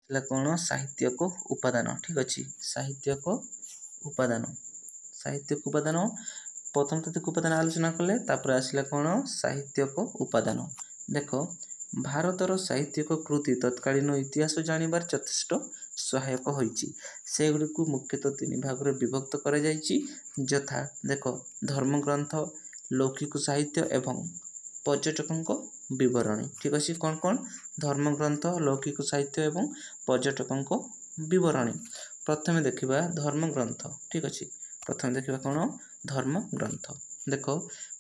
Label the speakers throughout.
Speaker 1: ହେଲା କ'ଣ ସାହିତ୍ୟକ ଉପାଦାନ। ଠିକ୍ ଅଛି, ସାହିତ୍ୟକ ଉପାଦାନ। ସାହିତ୍ୟକ ଉପାଦାନ ପ୍ରଥମ ତାତ୍ତ୍ୱିକ ଉପାଦାନ ଆଲୋଚନା କଲେ, ତାପରେ ଆସିଲା କ'ଣ ସାହିତ୍ୟକ ଉପାଦାନ। ଦେଖ, ଭାରତର ସାହିତ୍ୟକ କୃତି ତତ୍କାଳୀନ ଇତିହାସ ଜାଣିବାରେ ଯଥେଷ୍ଟ ସହାୟକ ହୋଇଛି। ସେଗୁଡ଼ିକୁ ମୁଖ୍ୟତଃ ତିନି ଭାଗରେ ବିଭକ୍ତ କରାଯାଇଛି, ଯଥା ଦେଖ ଧର୍ମଗ୍ରନ୍ଥ, ଲୌକିକ ସାହିତ୍ୟ ଏବଂ ପର୍ଯ୍ୟଟକଙ୍କ ବିବରଣୀ। ଠିକ୍ ଅଛି, କ'ଣ ଧର୍ମଗ୍ରନ୍ଥ, ଲୌକିକ ସାହିତ୍ୟ ଏବଂ ପର୍ଯ୍ୟଟକଙ୍କ ବିବରଣୀ। ପ୍ରଥମେ ଦେଖିବା ଧର୍ମଗ୍ରନ୍ଥ। ଠିକ୍ ଅଛି, ପ୍ରଥମେ ଦେଖିବା କ'ଣ ଧର୍ମଗ୍ରନ୍ଥ। ଦେଖ,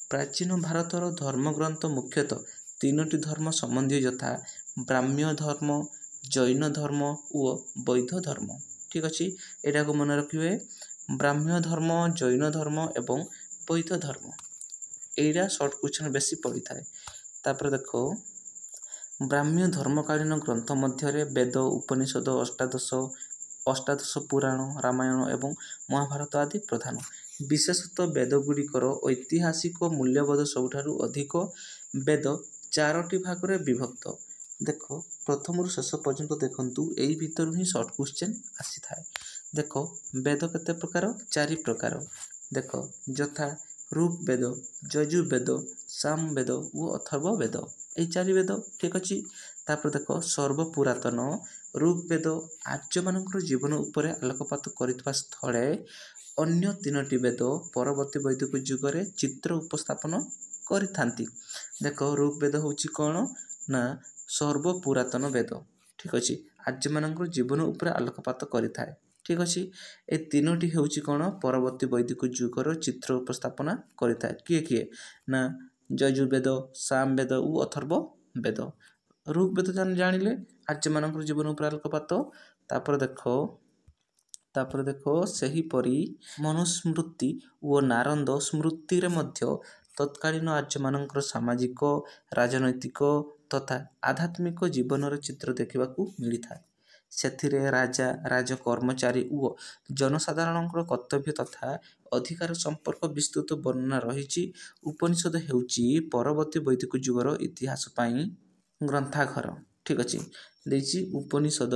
Speaker 1: ପ୍ରାଚୀନ ଭାରତର ଧର୍ମଗ୍ରନ୍ଥ ମୁଖ୍ୟତଃ ତିନୋଟି ଧର୍ମ ସମ୍ବନ୍ଧୀୟ, ଯଥା ବ୍ରାହ୍ମ୍ୟ ଧର୍ମ, ଜୈନ ଧର୍ମ ଓ ବୌଦ୍ଧ ଧର୍ମ। ଠିକ୍ ଅଛି, ଏଟାକୁ ମନେ ରଖିବେ, ବ୍ରାହ୍ମ୍ୟ ଧର୍ମ, ଜୈନ ଧର୍ମ ଏବଂ ବୌଦ୍ଧ ଧର୍ମ। ଏଇଟା ସର୍ଟ କ୍ୱେଶ୍ଚନ୍ ବେଶୀ ପଡ଼ିଥାଏ। ତାପରେ ଦେଖ, ବ୍ରାହ୍ମ୍ୟ ଧର୍ମକାଳୀନ ଗ୍ରନ୍ଥ ମଧ୍ୟରେ ବେଦ, ଉପନିଷଦ, ଅଷ୍ଟାଦଶ ପୁରାଣ, ରାମାୟଣ ଏବଂ ମହାଭାରତ ଆଦି ପ୍ରଧାନ। ବିଶେଷତଃ ବେଦଗୁଡ଼ିକର ଐତିହାସିକ ମୂଲ୍ୟବୋଧ ସବୁଠାରୁ ଅଧିକ। ବେଦ ଚାରୋଟି ଭାଗରେ ବିଭକ୍ତ। ଦେଖ, ପ୍ରଥମରୁ ଶେଷ ପର୍ଯ୍ୟନ୍ତ ଦେଖନ୍ତୁ, ଏଇ ଭିତରୁ ହିଁ ସର୍ଟ କ୍ୱେଶ୍ଚନ୍ ଆସିଥାଏ। ଦେଖ, ବେଦ କେତେ ପ୍ରକାର? 4 ପ୍ରକାର। ଦେଖ, ଯଥା ଋଗ୍ବେଦ, ଯଜୁର୍ବେଦ, ସାମବେଦ ଓ ଅଥର୍ବ ବେଦ। ଏଇ 4 ବେଦ। ଠିକ୍ ଅଛି, ତାପରେ ଦେଖ ସର୍ବପୁରାତନ ଋଗ୍ବେଦ ଆର୍ଯ୍ୟମାନଙ୍କର ଜୀବନ ଉପରେ ଆଲୋକପାତ କରିଥିବା ସ୍ଥଳେ ଅନ୍ୟ 3ଟି ବେଦ ପରବର୍ତ୍ତୀ ବୈଦିକ ଯୁଗରେ ଚିତ୍ର ଉପସ୍ଥାପନ କରିଥାନ୍ତି। ଦେଖ, ଋଗ୍ବେଦ ହେଉଛି କ'ଣ ନା ସର୍ବପୁରାତନ ବେଦ। ଠିକ୍ ଅଛି, ଆର୍ଯ୍ୟମାନଙ୍କର ଜୀବନ ଉପରେ ଆଲୋକପାତ କରିଥାଏ। ଠିକ୍ ଅଛି, ଏ 3ଟି ହେଉଛି କ'ଣ ପରବର୍ତ୍ତୀ ବୈଦିକ ଯୁଗର ଚିତ୍ର ଉପସ୍ଥାପନା କରିଥାଏ। କିଏ ନା ଯଜୁର୍ବେଦ, ସାମବେଦ ଓ ଅଥର୍ବ ବେଦ। ଋଗ୍ବେଦ ଜାଣିଲେ ଆର୍ଯ୍ୟମାନଙ୍କର ଜୀବନ ଉପରେ ଆଲୋକପାତ। ତାପରେ ଦେଖ ସେହିପରି ମନୁସ୍ମୃତି ଓ ନାରଦ ସ୍ମୃତିରେ ମଧ୍ୟ ତତ୍କାଳୀନ ଆର୍ଯ୍ୟମାନଙ୍କର ସାମାଜିକ, ରାଜନୈତିକ ତଥା ଆଧ୍ୟାତ୍ମିକ ଜୀବନର ଚିତ୍ର ଦେଖିବାକୁ ମିଳିଥାଏ। ସେଥିରେ ରାଜା, ରାଜକର୍ମଚାରୀ ଓ ଜନସାଧାରଣଙ୍କର କର୍ତ୍ତବ୍ୟ ତଥା ଅଧିକାର ସମ୍ପର୍କ ବିସ୍ତୃତ ବର୍ଣ୍ଣନା ରହିଛି। ଉପନିଷଦ ହେଉଛି ପରବର୍ତ୍ତୀ ବୈଦିକ ଯୁଗର ଇତିହାସ ପାଇଁ ଗ୍ରନ୍ଥାଘର। ଠିକ୍ ଅଛି, ଦେଇଛି ଉପନିଷଦ।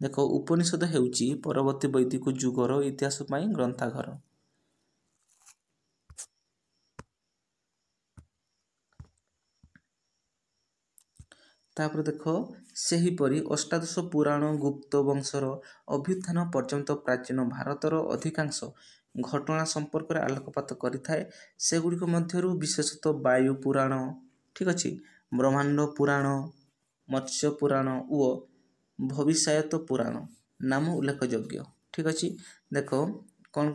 Speaker 1: ଦେଖ, ଉପନିଷଦ ହେଉଛି ପରବର୍ତ୍ତୀ ବୈଦିକ ଯୁଗର ଇତିହାସ ପାଇଁ ଗ୍ରନ୍ଥାଘର। ତାପରେ ଦେଖ, ସେହିପରି ଅଷ୍ଟାଦଶ ପୁରାଣ ଗୁପ୍ତ ବଂଶର ଅଭ୍ୟୁତ୍ଥାନ ପର୍ଯ୍ୟନ୍ତ ପ୍ରାଚୀନ ଭାରତର ଅଧିକାଂଶ ଘଟଣା ସମ୍ପର୍କରେ ଆଲୋକପାତ କରିଥାଏ। ସେଗୁଡ଼ିକ ମଧ୍ୟରୁ ବିଶେଷତଃ ବାୟୁ ପୁରାଣ, ଠିକ୍ ଅଛି, ବ୍ରହ୍ମାଣ୍ଡ ପୁରାଣ, ମତ୍ସ୍ୟ ପୁରାଣ ଓ ଭବିଷ୍ୟାୟତ ପୁରାଣ ନାମ ଉଲ୍ଲେଖଯୋଗ୍ୟ। ଠିକ୍ ଅଛି, ଦେଖ କ'ଣ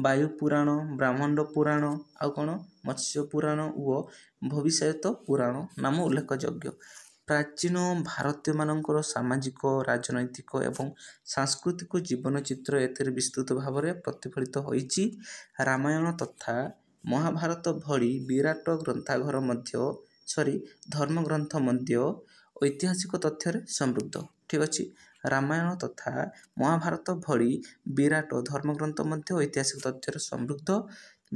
Speaker 1: ବାୟୁ ପୁରାଣ, ବ୍ରହ୍ମାଣ୍ଡ ପୁରାଣ, ଆଉ କ'ଣ ମତ୍ସ୍ୟ ପୁରାଣ ଓ ଭବିଷ୍ୟାୟତ ପୁରାଣ ନାମ ଉଲ୍ଲେଖଯୋଗ୍ୟ। ପ୍ରାଚୀନ ଭାରତୀୟମାନଙ୍କର ସାମାଜିକ, ରାଜନୈତିକ ଏବଂ ସାଂସ୍କୃତିକ ଜୀବନ ଚିତ୍ର ଏଥିରେ ବିସ୍ତୃତ ଭାବରେ ପ୍ରତିଫଳିତ ହୋଇଛି। ରାମାୟଣ ତଥା ମହାଭାରତ ଭଳି ବିରାଟ ଧର୍ମଗ୍ରନ୍ଥ ମଧ୍ୟ ଐତିହାସିକ ତଥ୍ୟରେ ସମୃଦ୍ଧ। ଠିକ୍ ଅଛି, ରାମାୟଣ ତଥା ମହାଭାରତ ଭଳି ବିରାଟ ଧର୍ମଗ୍ରନ୍ଥ ମଧ୍ୟ ଐତିହାସିକ ତଥ୍ୟରେ ସମୃଦ୍ଧ।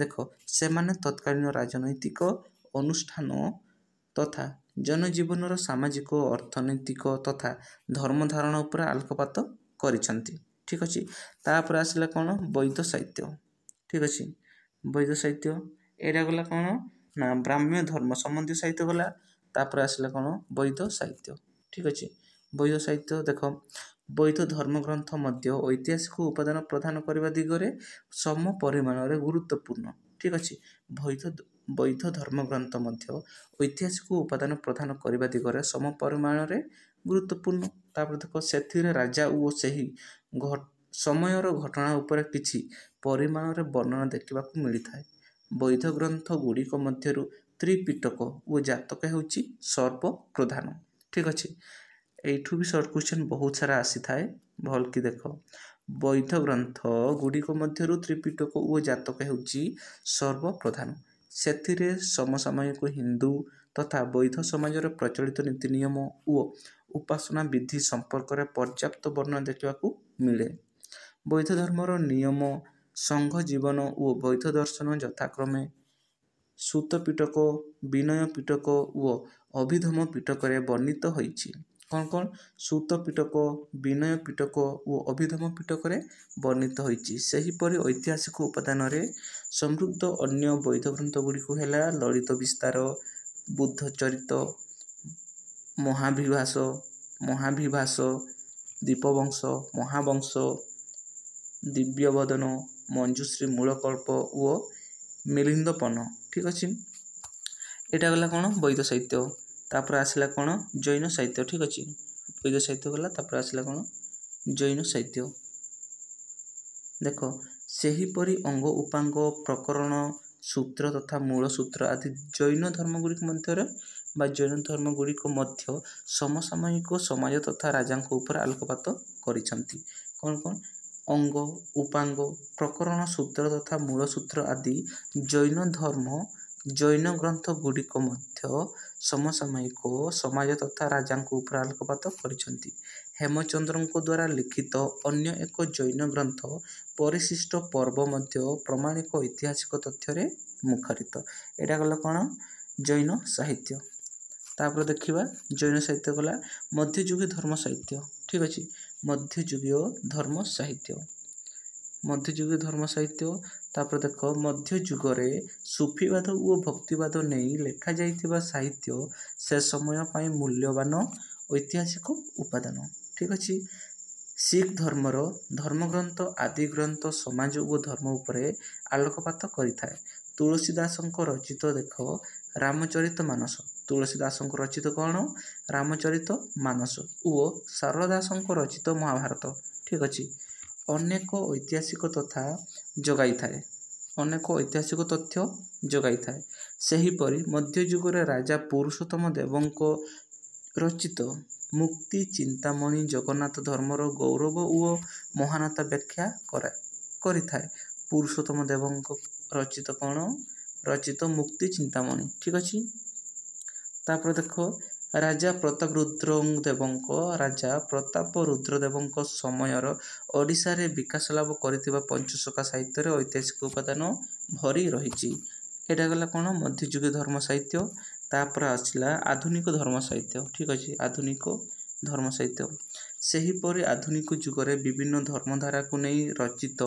Speaker 1: ଦେଖ, ସେମାନେ ତତ୍କାଳୀନ ରାଜନୈତିକ ଅନୁଷ୍ଠାନ ତଥା ଜନଜୀବନର ସାମାଜିକ, ଅର୍ଥନୈତିକ ତଥା ଧର୍ମଧାରଣ ଉପରେ ଆଲୋକପାତ କରିଛନ୍ତି। ଠିକ୍ ଅଛି, ତାପରେ ଆସିଲା କ'ଣ ବୌଦ୍ଧ ସାହିତ୍ୟ। ଠିକ୍ ଅଛି, ବୌଦ୍ଧ ସାହିତ୍ୟ ଏଇଟା ଗଲା କ'ଣ ନା ବ୍ରାହ୍ମ୍ୟ ଧର୍ମ ସମ୍ବନ୍ଧୀୟ ସାହିତ୍ୟ ଗଲା। ତାପରେ ଆସିଲା କ'ଣ ବୌଦ୍ଧ ସାହିତ୍ୟ। ଠିକ୍ ଅଛି, ବୌଦ୍ଧ ସାହିତ୍ୟ। ଦେଖ, ବୌଦ୍ଧ ଧର୍ମଗ୍ରନ୍ଥ ମଧ୍ୟ ଐତିହାସିକ ଉପାଦାନ ପ୍ରଦାନ କରିବା ଦିଗରେ ସମ ପରିମାଣରେ ଗୁରୁତ୍ୱପୂର୍ଣ୍ଣ। ଠିକ୍ ଅଛି, ବୌଦ୍ଧ ଧର୍ମଗ୍ରନ୍ଥ ମଧ୍ୟ ଐତିହାସିକ ଉପାଦାନ ପ୍ରଦାନ କରିବା ଦିଗରେ ସମ ପରିମାଣରେ ଗୁରୁତ୍ୱପୂର୍ଣ୍ଣ। ତାପରେ ଦେଖ, ସେଥିରେ ରାଜା ଓ ସେହି ସମୟର ଘଟଣା ଉପରେ କିଛି ପରିମାଣରେ ବର୍ଣ୍ଣନା ଦେଖିବାକୁ ମିଳିଥାଏ। ବୌଦ୍ଧ ଗ୍ରନ୍ଥ ଗୁଡ଼ିକ ମଧ୍ୟରୁ ତ୍ରିପିଟକ ଓ ଜାତକ ହେଉଛି ସର୍ବପ୍ରଧାନ। ଠିକ୍ ଅଛି, ଏଇଠୁ ବି ସର୍ଟ କ୍ୱେଶ୍ଚନ୍ ବହୁତ ସାରା ଆସିଥାଏ, ଭଲକି ଦେଖ। ବୌଦ୍ଧ ଗ୍ରନ୍ଥ ଗୁଡ଼ିକ ମଧ୍ୟରୁ ତ୍ରିପିଟକ ଓ ଜାତକ ହେଉଛି ସର୍ବପ୍ରଧାନ। ସେଥିରେ ସମସାମୟିକ ହିନ୍ଦୁ ତଥା ବୌଦ୍ଧ ସମାଜର ପ୍ରଚଳିତ ନୀତି ନିୟମ ଓ ଉପାସନା ବିଧି ସମ୍ପର୍କରେ ପର୍ଯ୍ୟାପ୍ତ ବର୍ଣ୍ଣନା ଦେଖିବାକୁ ମିଳେ। ବୌଦ୍ଧ ଧର୍ମର ନିୟମ, ସଂଘ ଜୀବନ ଓ ବୌଦ୍ଧ ଦର୍ଶନ ଯଥାକ୍ରମେ ସୂତ ପିଟକ, ବିନୟ ପିଟକ ଓ ଅଭିଧମ ପିଟକରେ ବର୍ଣ୍ଣିତ ହୋଇଛି। କ'ଣ ସୂତ ପିଟକ, ବିନୟ ପିଟକ ଓ ଅଭିଧମ ପିଟକରେ ବର୍ଣ୍ଣିତ ହୋଇଛି। ସେହିପରି ଐତିହାସିକ ଉପାଦାନରେ ସମୃଦ୍ଧ ଅନ୍ୟ ବୌଦ୍ଧ ଗ୍ରନ୍ଥ ଗୁଡ଼ିକୁ ହେଲା ଲଳିତ ବିସ୍ତାର, ବୁଦ୍ଧ ଚରିତ, ମହାଭିଭାଷ, ଦୀପବଂଶ, ମହାବଂଶ, ଦିବ୍ୟବଦନ, ମଞ୍ଜୁଶ୍ରୀ ମୂଳକଳ୍ପ ଓ ମିଳିନ୍ଦପନ। ଠିକ୍ ଅଛି, ଏଇଟା ଗଲା କ'ଣ ବୈଦ୍ୟ ସାହିତ୍ୟ। ତାପରେ ଆସିଲା କ'ଣ ଜୈନ ସାହିତ୍ୟ। ଠିକ୍ ଅଛି, ବୈଦ୍ୟ ସାହିତ୍ୟ ଗଲା, ତାପରେ ଆସିଲା କ'ଣ ଜୈନ ସାହିତ୍ୟ। ଦେଖ, ସେହିପରି ଅଙ୍ଗ ଉପାଙ୍ଗ ପ୍ରକରଣ ସୂତ୍ର ତଥା ମୂଳ ସୂତ୍ର ଆଦି ଜୈନ ଧର୍ମଗୁଡ଼ିକ ମଧ୍ୟ ସମସାମୟିକ ସମାଜ ତଥା ରାଜାଙ୍କ ଉପରେ ଆଲୋକପାତ କରିଛନ୍ତି। କ'ଣ ଅଙ୍ଗ ଉପାଙ୍ଗ ପ୍ରକରଣ ସୂତ୍ର ତଥା ମୂଳ ସୂତ୍ର ଆଦି ଜୈନ ଗ୍ରନ୍ଥ ଗୁଡ଼ିକ ମଧ୍ୟ ସମସାମୟିକ ସମାଜ ତଥା ରାଜାଙ୍କ ଉପରେ ଆଲୋକପାତ କରିଛନ୍ତି। ହେମଚନ୍ଦ୍ରଙ୍କ ଦ୍ୱାରା ଲିଖିତ ଅନ୍ୟ ଏକ ଜୈନ ଗ୍ରନ୍ଥ ପରିଶିଷ୍ଟ ପର୍ବ ମଧ୍ୟ ପ୍ରମାଣିକ ଐତିହାସିକ ତଥ୍ୟରେ ମୁଖରିତ। ଏଇଟା ଗଲା କ'ଣ ଜୈନ ସାହିତ୍ୟ। ତାପରେ ଦେଖିବା ଜୈନ ସାହିତ୍ୟ ଗଲା ମଧ୍ୟଯୁଗୀୟ ଧର୍ମ ସାହିତ୍ୟ। ଠିକ୍ ଅଛି, ମଧ୍ୟଯୁଗୀୟ ଧର୍ମ ସାହିତ୍ୟ। ତାପରେ ଦେଖ, ମଧ୍ୟଯୁଗରେ ସୁଫିବାଦ ଓ ଭକ୍ତିବାଦ ନେଇ ଲେଖାଯାଇଥିବା ସାହିତ୍ୟ ସେ ସମୟ ପାଇଁ ମୂଲ୍ୟବାନ ଐତିହାସିକ ଉପାଦାନ। ଠିକ୍ ଅଛି, ଶିଖ ଧର୍ମର ଧର୍ମଗ୍ରନ୍ଥ ଆଦି ଗ୍ରନ୍ଥ ସମାଜ ଓ ଧର୍ମ ଉପରେ ଆଲୋକପାତ କରିଥାଏ। ତୁଳସୀଦାସଙ୍କ ରଚିତ ଦେଖ ରାମଚରିତମାନସ। ତୁଳସୀଦାସଙ୍କ ରଚିତ କ'ଣ ରାମଚରିତମାନସ ଓ ଶାରଳା ଦାସଙ୍କ ରଚିତ ମହାଭାରତ। ଠିକ୍ ଅଛି, ଅନେକ ଐତିହାସିକ ତଥ୍ୟ ଯୋଗାଇଥାଏ। ସେହିପରି ମଧ୍ୟଯୁଗରେ ରାଜା ପୁରୁଷୋତ୍ତମ ଦେବଙ୍କ ରଚିତ ମୁକ୍ତି ଚିନ୍ତାମଣି ଜଗନ୍ନାଥ ଧର୍ମର ଗୌରବ ଓ ମହାନତା ବ୍ୟାଖ୍ୟା କରିଥାଏ। ପୁରୁଷୋତ୍ତମ ଦେବଙ୍କ ରଚିତ ମୁକ୍ତି ଚିନ୍ତାମଣି। ଠିକ୍ ଅଛି, ତାପରେ ଦେଖ, ରାଜା ପ୍ରତାପରୁଦ୍ର ଦେବଙ୍କ ସମୟର ଓଡ଼ିଶାରେ ବିକାଶ ଲାଭ କରିଥିବା ପଞ୍ଚସଖା ସାହିତ୍ୟରେ ଐତିହାସିକ ଉପାଦାନ ଭରି ରହିଛି। ଏଇଟା ଗଲା କ'ଣ ମଧ୍ୟଯୁଗୀୟ ଧର୍ମ ସାହିତ୍ୟ। ତାପରେ ଆସିଲା ଆଧୁନିକ ଧର୍ମ ସାହିତ୍ୟ। ଠିକ୍ ଅଛି, ଆଧୁନିକ ଧର୍ମ ସାହିତ୍ୟ। ସେହିପରି ଆଧୁନିକ ଯୁଗରେ ବିଭିନ୍ନ ଧର୍ମଧାରାକୁ ନେଇ ରଚିତ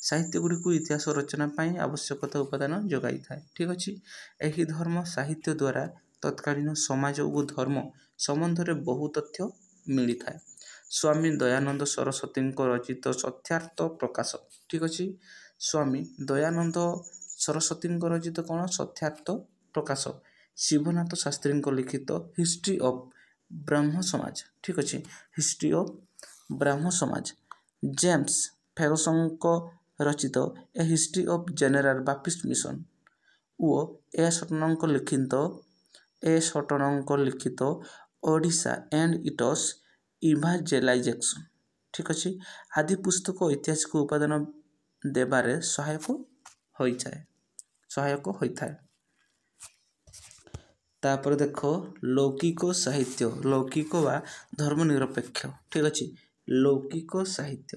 Speaker 1: ସାହିତ୍ୟଗୁଡ଼ିକୁ ଇତିହାସ ରଚନା ପାଇଁ ଆବଶ୍ୟକତା ଉପାଦାନ ଯୋଗାଇଥାଏ। ଠିକ୍ ଅଛି, ଏହି ଧର୍ମ ସାହିତ୍ୟ ଦ୍ୱାରା ତତ୍କାଳୀନ ସମାଜ ଓ ଧର୍ମ ସମ୍ବନ୍ଧରେ ବହୁ ତଥ୍ୟ ମିଳିଥାଏ। ସ୍ୱାମୀ ଦୟାନନ୍ଦ ସରସ୍ୱତୀଙ୍କ ରଚିତ ସତ୍ୟାର୍ଥ ପ୍ରକାଶ। ଠିକ୍ ଅଛି, ସ୍ୱାମୀ ଦୟାନନ୍ଦ ସରସ୍ୱତୀଙ୍କ ରଚିତ କ'ଣ ସତ୍ୟାର୍ଥ ପ୍ରକାଶ। ଶିବନାଥ ଶାସ୍ତ୍ରୀଙ୍କ ଲିଖିତ ହିଷ୍ଟ୍ରି ଅଫ୍ ବ୍ରାହ୍ମ ସମାଜ। ଠିକ୍ ଅଛି, history of Brahmo Samaj. James ଫେର୍ଗୁସନ୍ଙ୍କ ରଚିତ a history of General Baptist Mission ଓ ଏ ସଟନଙ୍କ ଲିଖିତ ଓଡ଼ିଶା ଏଣ୍ଡ ଇଟ୍ସ ଇଭାଞ୍ଜେଲାଇଜେସନ। ଠିକ୍ ଅଛି, ଆଦି ପୁସ୍ତକ ଐତିହାସିକ ଉପାଦାନ ଦେବାରେ ସହାୟକ ହୋଇଥାଏ। ତାପରେ ଦେଖ, ଲୌକିକ ସାହିତ୍ୟ। ଲୌକିକ ବା ଧର୍ମନିରପେକ୍ଷ। ଠିକ୍ ଅଛି, ଲୌକିକ ସାହିତ୍ୟ।